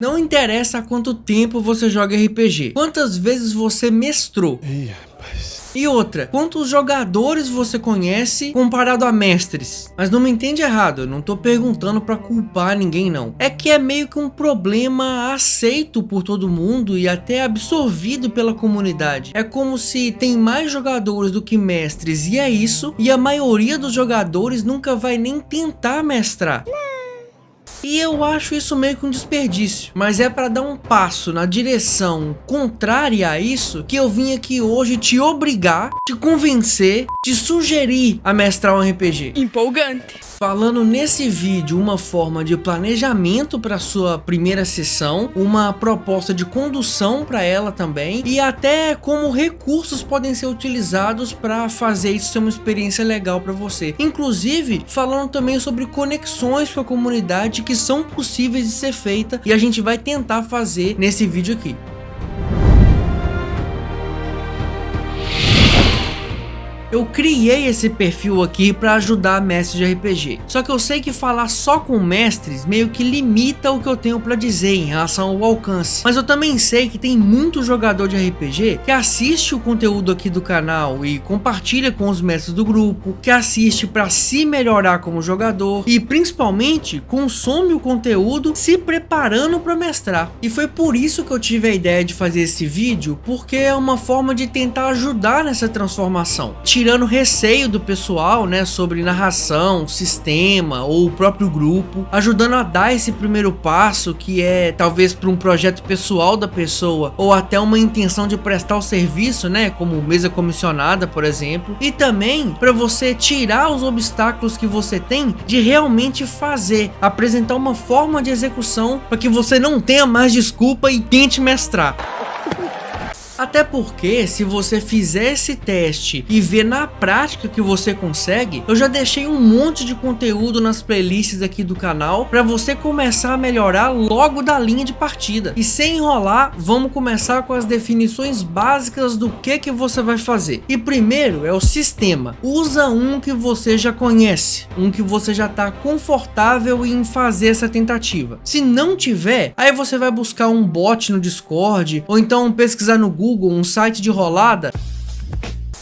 Não interessa há quanto tempo você joga RPG, quantas vezes você mestrou. Ih, rapaz. E outra, quantos jogadores você conhece comparado a mestres? Mas não me entende errado, eu não tô perguntando pra culpar ninguém não. É que é meio que um problema aceito por todo mundo e até absorvido pela comunidade. É como se tem mais jogadores do que mestres e é isso, e a maioria dos jogadores nunca vai nem tentar mestrar. E eu acho isso meio que um desperdício, mas é para dar um passo na direção contrária a isso que eu vim aqui hoje te obrigar, te convencer, te sugerir a mestrar um RPG. Empolgante. Falando nesse vídeo uma forma de planejamento para sua primeira sessão, uma proposta de condução para ela também e até como recursos podem ser utilizados para fazer isso ser uma experiência legal para você. Inclusive falando também sobre conexões com a comunidade que são possíveis de ser feita e a gente vai tentar fazer nesse vídeo aqui. Eu criei esse perfil aqui para ajudar mestres de RPG, só que eu sei que falar só com mestres meio que limita o que eu tenho para dizer em relação ao alcance, mas eu também sei que tem muito jogador de RPG que assiste o conteúdo aqui do canal e compartilha com os mestres do grupo, que assiste para se melhorar como jogador e principalmente consome o conteúdo se preparando para mestrar. E foi por isso que eu tive a ideia de fazer esse vídeo, porque é uma forma de tentar ajudar nessa transformação, tirando receio do pessoal, né, sobre narração, sistema ou o próprio grupo, ajudando a dar esse primeiro passo que é talvez para um projeto pessoal da pessoa ou até uma intenção de prestar o serviço, né, como mesa comissionada, por exemplo, e também para você tirar os obstáculos que você tem de realmente fazer, apresentar uma forma de execução para que você não tenha mais desculpa e tente mestrar. Até porque, se você fizer esse teste e ver na prática que você consegue, eu já deixei um monte de conteúdo nas playlists aqui do canal para você começar a melhorar logo da linha de partida. E sem enrolar, vamos começar com as definições básicas do que você vai fazer. E primeiro é o sistema. Usa um que você já conhece, um que você já está confortável em fazer essa tentativa. Se não tiver, aí você vai buscar um bot no Discord ou então pesquisar no Google um site de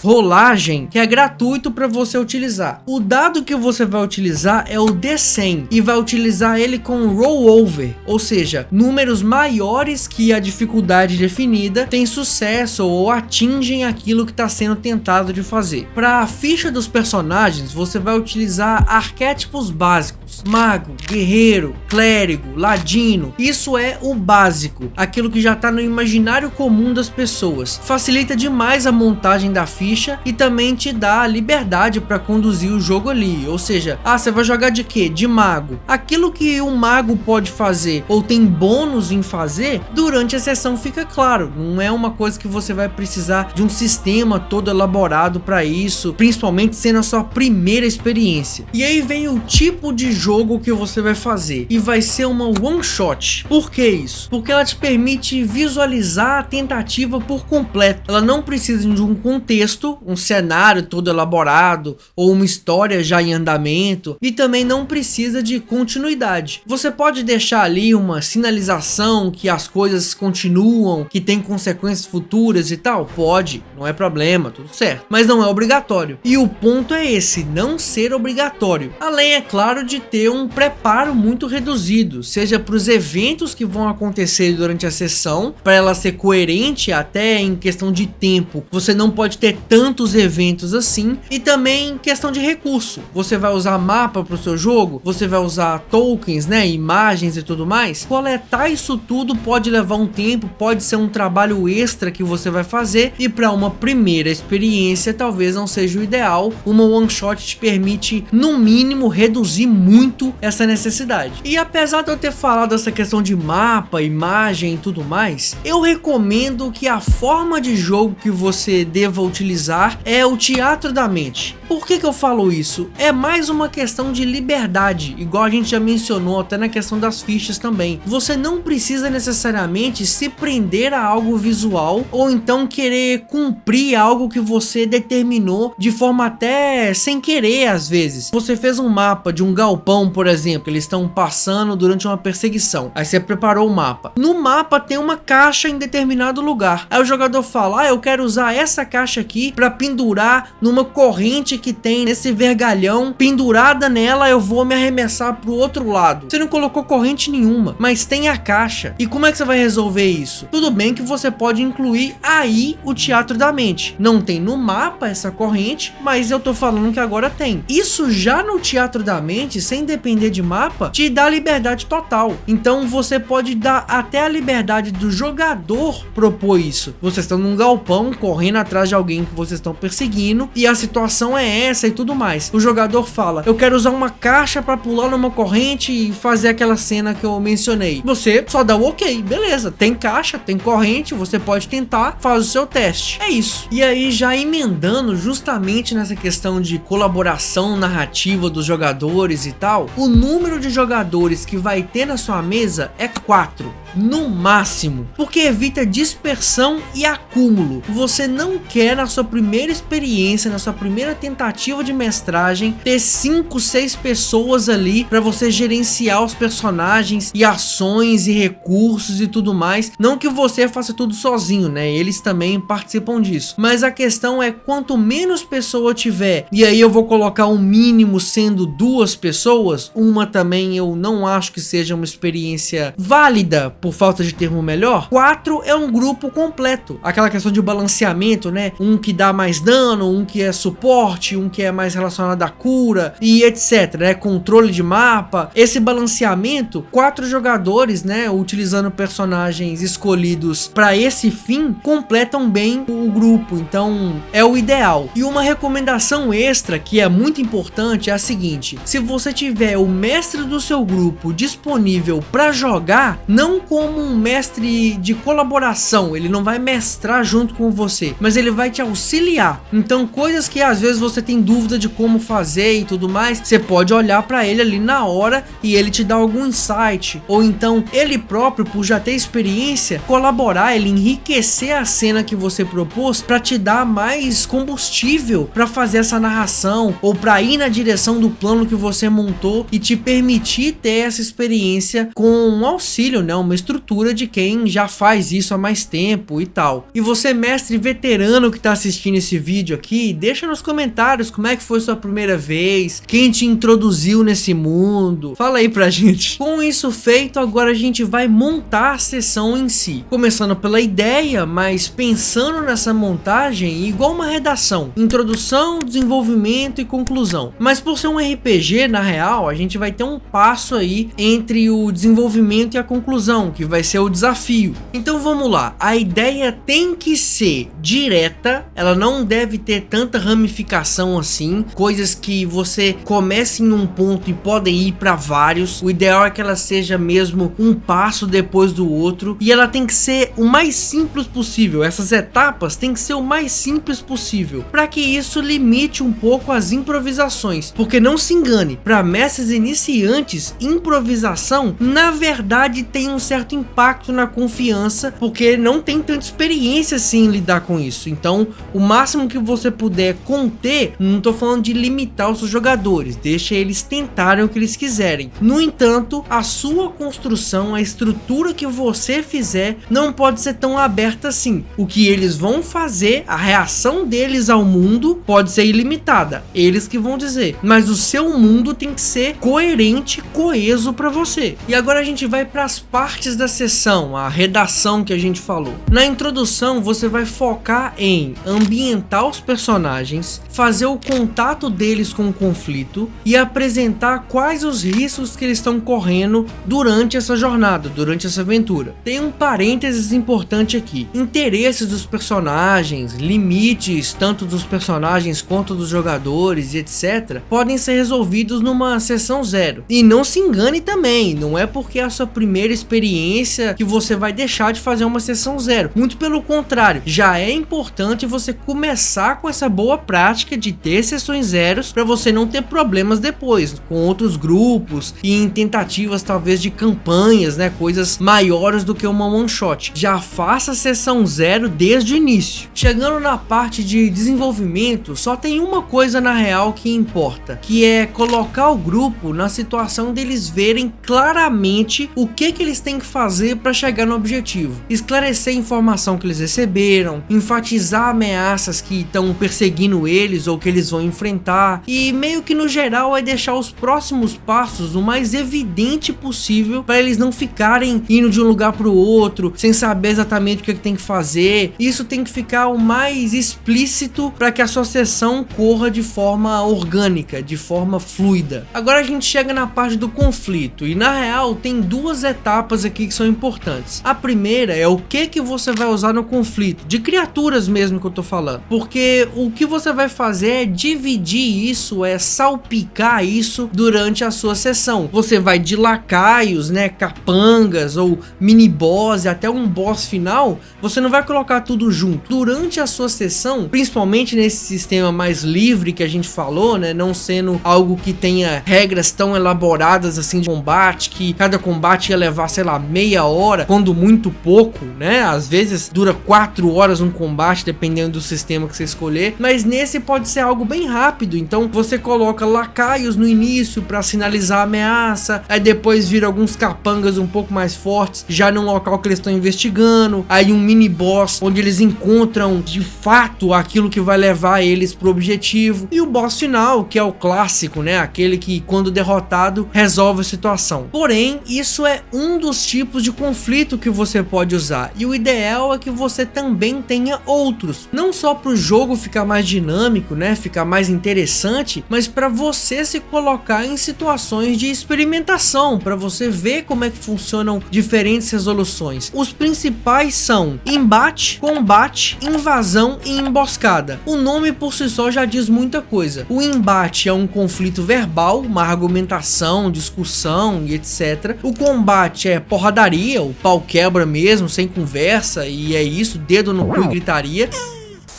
rolagem que é gratuito para você utilizar. O dado que você vai utilizar é o D100 e vai utilizar ele com rollover, ou seja, números maiores que a dificuldade definida tem sucesso ou atingem aquilo que está sendo tentado de fazer. Para a ficha dos personagens, você vai utilizar arquétipos básicos: mago, guerreiro, clérigo, ladino. Isso é o básico, aquilo que já está no imaginário comum das pessoas. Facilita demais a montagem da ficha e também te dá a liberdade para conduzir o jogo ali, ou seja, você vai jogar de quê? De mago. Aquilo que um mago pode fazer ou tem bônus em fazer, durante a sessão fica claro, não é uma coisa que você vai precisar de um sistema todo elaborado para isso, principalmente sendo a sua primeira experiência. E aí vem o tipo de jogo que você vai fazer, e vai ser uma one shot. Por que isso? Porque ela te permite visualizar a tentativa por completo, ela não precisa de um contexto, um cenário todo elaborado ou uma história já em andamento, e também não precisa de continuidade. Você pode deixar ali uma sinalização que as coisas continuam, que tem consequências futuras e tal? Pode, não é problema, tudo certo, mas não é obrigatório. E o ponto é esse, não ser obrigatório. Além, é claro, de ter um preparo muito reduzido, seja para os eventos que vão acontecer durante a sessão, para ela ser coerente até em questão de tempo. Você não pode ter tantos eventos assim, e também em questão de recurso. Você vai usar mapa para o seu jogo, você vai usar tokens, né, imagens e tudo mais. Coletar isso tudo pode levar um tempo, pode ser um trabalho extra que você vai fazer, e para uma primeira experiência talvez não seja o ideal. Uma one shot te permite no mínimo reduzir muito essa necessidade. E apesar de eu ter falado essa questão de mapa, imagem e tudo mais, eu recomendo que a forma de jogo que você deva utilizar é o teatro da mente. Por que eu falo isso? É mais uma questão de liberdade, igual a gente já mencionou até na questão das fichas também. Você não precisa necessariamente se prender a algo visual ou então querer cumprir algo que você determinou de forma até sem querer. Às vezes você fez um mapa de um galpão galpão, por exemplo, eles estão passando durante uma perseguição. Aí você preparou o mapa. No mapa tem uma caixa em determinado lugar. Aí o jogador fala, eu quero usar essa caixa aqui para pendurar numa corrente que tem nesse vergalhão. Pendurada nela eu vou me arremessar pro outro lado. Você não colocou corrente nenhuma, mas tem a caixa. E como é que você vai resolver isso? Tudo bem que você pode incluir aí o teatro da mente. Não tem no mapa essa corrente, mas eu tô falando que agora tem. Isso já no teatro da mente, sem depender de mapa, te dá liberdade total. Então você pode dar até a liberdade do jogador propor isso. Vocês estão num galpão, correndo atrás de alguém que vocês estão perseguindo, e a situação é essa e tudo mais. O jogador fala, eu quero usar uma caixa para pular numa corrente e fazer aquela cena que eu mencionei. Você só dá o ok, beleza, tem caixa, tem corrente, você pode tentar, faz o seu teste. É isso. E aí, já emendando justamente nessa questão de colaboração narrativa dos jogadores e tal, o número de jogadores que vai ter na sua mesa é 4. No máximo, porque evita dispersão e acúmulo. Você não quer, na sua primeira experiência, na sua primeira tentativa de mestragem, ter 5, 6 pessoas ali para você gerenciar os personagens e ações e recursos e tudo mais. Não que você faça tudo sozinho, né? Eles também participam disso. Mas a questão é, quanto menos pessoa tiver, e aí eu vou colocar um mínimo sendo 2 pessoas, uma também eu não acho que seja uma experiência válida, por falta de termo melhor. 4 é um grupo completo. Aquela questão de balanceamento, né? Um que dá mais dano, um que é suporte, um que é mais relacionado à cura e etc, né? Controle de mapa. Esse balanceamento, 4 jogadores, né? Utilizando personagens escolhidos para esse fim, completam bem o grupo. Então, é o ideal. E uma recomendação extra que é muito importante é a seguinte: se você tiver o mestre do seu grupo disponível para jogar, não como um mestre de colaboração, ele não vai mestrar junto com você, mas ele vai te auxiliar. Então, coisas que às vezes você tem dúvida de como fazer e tudo mais, você pode olhar para ele ali na hora e ele te dá algum insight, ou então ele próprio, por já ter experiência, colaborar, ele enriquecer a cena que você propôs para te dar mais combustível para fazer essa narração, ou para ir na direção do plano que você montou e te permitir ter essa experiência com um auxílio, né? Uma estrutura de quem já faz isso há mais tempo e tal. E você, mestre veterano que tá assistindo esse vídeo aqui, deixa nos comentários como é que foi sua primeira vez, quem te introduziu nesse mundo, fala aí pra gente. Com isso feito, agora a gente vai montar a sessão em si, começando pela ideia, mas pensando nessa montagem igual uma redação: introdução, desenvolvimento e conclusão. Mas por ser um RPG, na real, a gente vai ter um passo aí entre o desenvolvimento e a conclusão, que vai ser o desafio. Então vamos lá, a ideia tem que ser direta, ela não deve ter tanta ramificação assim, coisas que você comece em um ponto e podem ir para vários. O ideal é que ela seja mesmo um passo depois do outro, e ela tem que ser o mais simples possível. Essas etapas tem que ser o mais simples possível, para que isso limite um pouco as improvisações, porque não se engane, para mestres iniciantes, improvisação na verdade tem um certo impacto na confiança, porque não tem tanta experiência assim em lidar com isso. Então, o máximo que você puder conter, não tô falando de limitar os seus jogadores, deixa eles tentarem o que eles quiserem. No entanto, a sua construção, a estrutura que você fizer, não pode ser tão aberta assim. O que eles vão fazer, a reação deles ao mundo pode ser ilimitada, eles que vão dizer, mas o seu mundo tem que ser coerente, coeso para você. E agora a gente vai para as partes da sessão, a redação que a gente falou. Na introdução, você vai focar em ambientar os personagens, fazer o contato deles com o conflito e apresentar quais os riscos que eles estão correndo durante essa jornada, durante essa aventura. Tem um parênteses importante aqui: interesses dos personagens, limites tanto dos personagens quanto dos jogadores e etc, podem ser resolvidos numa sessão 0. E não se engane também, não é porque a sua primeira experiência experiência que você vai deixar de fazer uma sessão zero. Muito pelo contrário, já é importante você começar com essa boa prática de ter sessões zeros para você não ter problemas depois com outros grupos e em tentativas talvez de campanhas, né, coisas maiores do que uma one shot. Já faça a sessão zero desde o início. Chegando na parte de desenvolvimento, só tem uma coisa na real que importa, que é colocar o grupo na situação deles verem claramente o que eles têm que fazer para chegar no objetivo. Esclarecer a informação que eles receberam, enfatizar ameaças que estão perseguindo eles ou que eles vão enfrentar, e meio que no geral é deixar os próximos passos o mais evidente possível para eles não ficarem indo de um lugar para o outro sem saber exatamente o que tem que fazer. Isso tem que ficar o mais explícito para que a sua sessão corra de forma orgânica, de forma fluida. Agora a gente chega na parte do conflito, e na real tem duas etapas aqui que são importantes. A primeira é o que você vai usar no conflito, de criaturas mesmo que eu tô falando, porque o que você vai fazer é dividir isso, é salpicar isso durante a sua sessão. Você vai de lacaios, né, capangas ou mini boss até um boss final, você não vai colocar tudo junto. Durante a sua sessão, principalmente nesse sistema mais livre que a gente falou, né, não sendo algo que tenha regras tão elaboradas assim de combate, que cada combate ia levar, sei lá, meia hora, quando muito pouco, né, às vezes dura 4 horas um combate, dependendo do sistema que você escolher, mas nesse pode ser algo bem rápido. Então você coloca lacaios no início para sinalizar a ameaça, aí depois vira alguns capangas um pouco mais fortes já num local que eles estão investigando, aí um mini boss onde eles encontram de fato aquilo que vai levar eles pro objetivo, e o boss final, que é o clássico, né, aquele que quando derrotado resolve a situação. Porém, isso é um dos tipos de conflito que você pode usar, e o ideal é que você também tenha outros, não só para o jogo ficar mais dinâmico, né, ficar mais interessante, mas para você se colocar em situações de experimentação, para você ver como é que funcionam diferentes resoluções. Os principais são embate, combate, invasão e emboscada. O nome por si só já diz muita coisa. O embate é um conflito verbal, uma argumentação, discussão e etc. O combate é porradaria, o pau quebra mesmo, sem conversa, e é isso, dedo no cu e gritaria.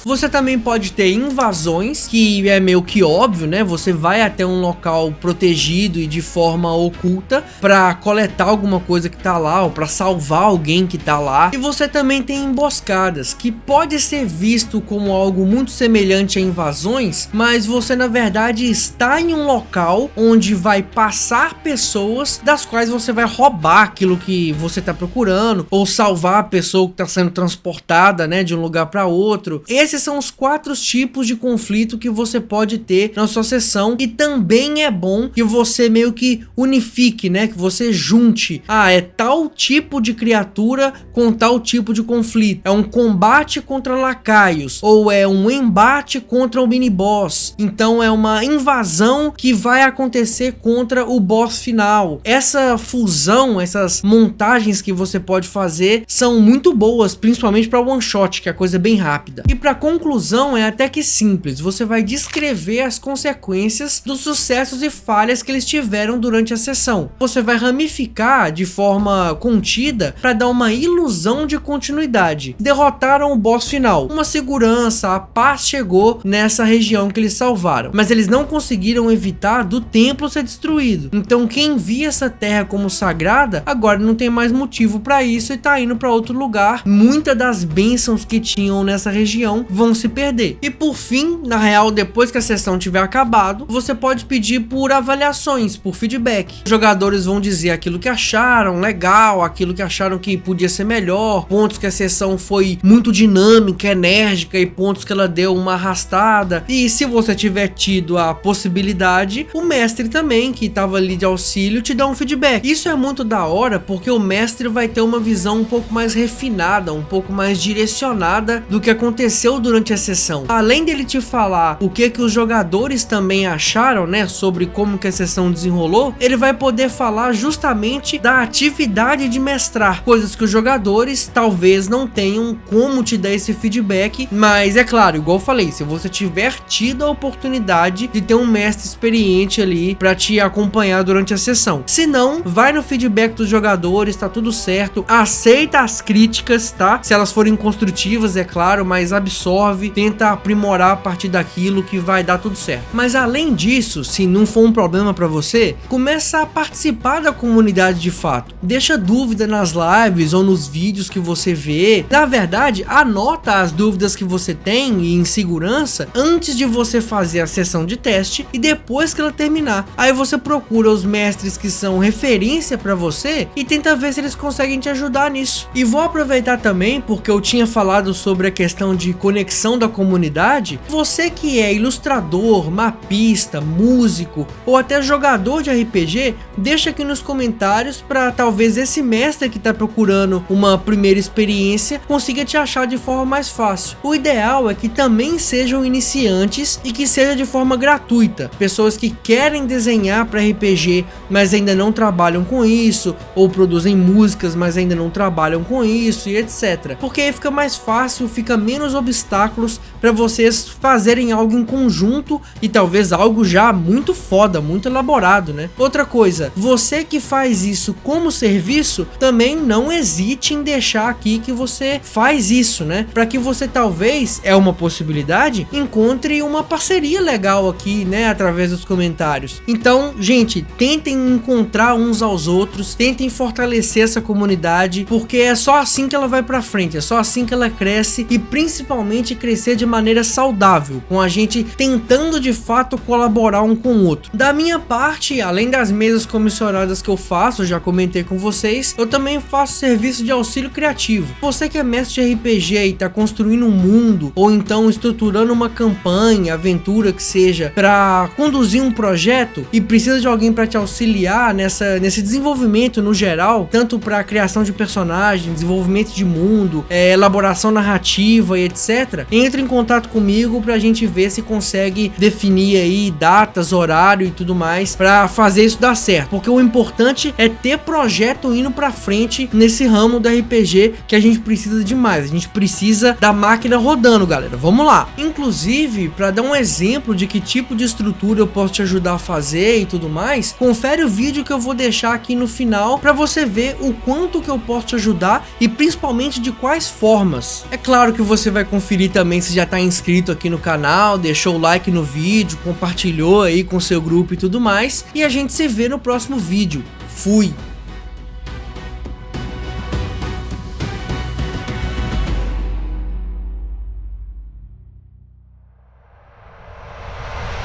Você também pode ter invasões, que é meio que óbvio, né? Você vai até um local protegido e de forma oculta para coletar alguma coisa que tá lá, ou para salvar alguém que tá lá. E você também tem emboscadas, que pode ser visto como algo muito semelhante a invasões, mas você na verdade está em um local onde vai passar pessoas das quais você vai roubar aquilo que você tá procurando, ou salvar a pessoa que tá sendo transportada, né, de um lugar para outro. Esses são os 4 tipos de conflito que você pode ter na sua sessão, e também é bom que você meio que unifique, né, que você junte, é tal tipo de criatura com tal tipo de conflito, é um combate contra lacaios, ou é um embate contra o mini boss, então é uma invasão que vai acontecer contra o boss final. Essa fusão, essas montagens que você pode fazer são muito boas, principalmente para one shot, que é coisa bem rápida. E para conclusão é até que simples, você vai descrever as consequências dos sucessos e falhas que eles tiveram durante a sessão. Você vai ramificar de forma contida para dar uma ilusão de continuidade. Derrotaram o boss final, uma segurança, a paz chegou nessa região que eles salvaram, mas eles não conseguiram evitar do templo ser destruído. Então quem via essa terra como sagrada, agora não tem mais motivo para isso e tá indo para outro lugar. Muitas das bênçãos que tinham nessa região vão se perder. E por fim, na real, depois que a sessão tiver acabado, você pode pedir por avaliações, por feedback. Os jogadores vão dizer aquilo que acharam legal, aquilo que acharam que podia ser melhor, pontos que a sessão foi muito dinâmica, enérgica, e pontos que ela deu uma arrastada. E se você tiver tido a possibilidade, o mestre também, que estava ali de auxílio, te dá um feedback. Isso é muito da hora, porque o mestre vai ter uma visão um pouco mais refinada, um pouco mais direcionada do que aconteceu durante a sessão. Além dele te falar o que os jogadores também acharam, né, sobre como que a sessão desenrolou, ele vai poder falar justamente da atividade de mestrar, coisas que os jogadores talvez não tenham como te dar esse feedback, mas é claro, igual eu falei, se você tiver tido a oportunidade de ter um mestre experiente ali para te acompanhar durante a sessão. Se não, vai no feedback dos jogadores, tá tudo certo, aceita as críticas, tá? Se elas forem construtivas, é claro, mas absorve, tenta aprimorar a partir daquilo que vai dar tudo certo. Mas além disso, se não for um problema para você, começa a participar da comunidade de fato. Deixa dúvida nas lives ou nos vídeos que você vê. Na verdade, anota as dúvidas que você tem e insegurança antes de você fazer a sessão de teste e depois que ela terminar. Aí você procura os mestres que são referência para você e tenta ver se eles conseguem te ajudar nisso. E vou aproveitar também, porque eu tinha falado sobre a questão de conexão da comunidade. Você que é ilustrador, mapista, músico ou até jogador de RPG, deixa aqui nos comentários para talvez esse mestre que está procurando uma primeira experiência consiga te achar de forma mais fácil. O ideal é que também sejam iniciantes e que seja de forma gratuita. Pessoas que querem desenhar para RPG, mas ainda não trabalham com isso, ou produzem músicas, mas ainda não trabalham com isso e etc. Porque aí fica mais fácil, fica menos obstáculos para vocês fazerem algo em conjunto e talvez algo já muito foda, muito elaborado, né? Outra coisa, você que faz isso como serviço, também não hesite em deixar aqui que você faz isso, né? Para que você talvez, é uma possibilidade, encontre uma parceria legal aqui, né? Através dos comentários. Então, gente, tentem encontrar uns aos outros, tentem fortalecer essa comunidade, porque é só assim que ela vai para frente, é só assim que ela cresce e principalmente crescer de maneira saudável, com a gente tentando de fato colaborar um com o outro. Da minha parte, além das mesas comissionadas que eu faço, já comentei com vocês, eu também faço serviço de auxílio criativo. Você que é mestre de RPG e está construindo um mundo, ou então estruturando uma campanha, aventura que seja, para conduzir um projeto e precisa de alguém para te auxiliar nesse desenvolvimento no geral, tanto para criação de personagem, desenvolvimento de mundo, elaboração narrativa e etc, entre em contato comigo pra gente ver se consegue definir aí datas, horário e tudo mais para fazer isso dar certo, porque o importante é ter projeto indo pra frente nesse ramo do RPG que a gente precisa demais, a gente precisa da máquina rodando, galera, vamos lá. Inclusive, para dar um exemplo de que tipo de estrutura eu posso te ajudar a fazer e tudo mais, confere o vídeo que eu vou deixar aqui no final para você ver o quanto que eu posso te ajudar e principalmente de quais formas. É claro que você vai conferir também se já está inscrito aqui no canal, deixou o like no vídeo, compartilhou aí com seu grupo e tudo mais, e a gente se vê no próximo vídeo. Fui!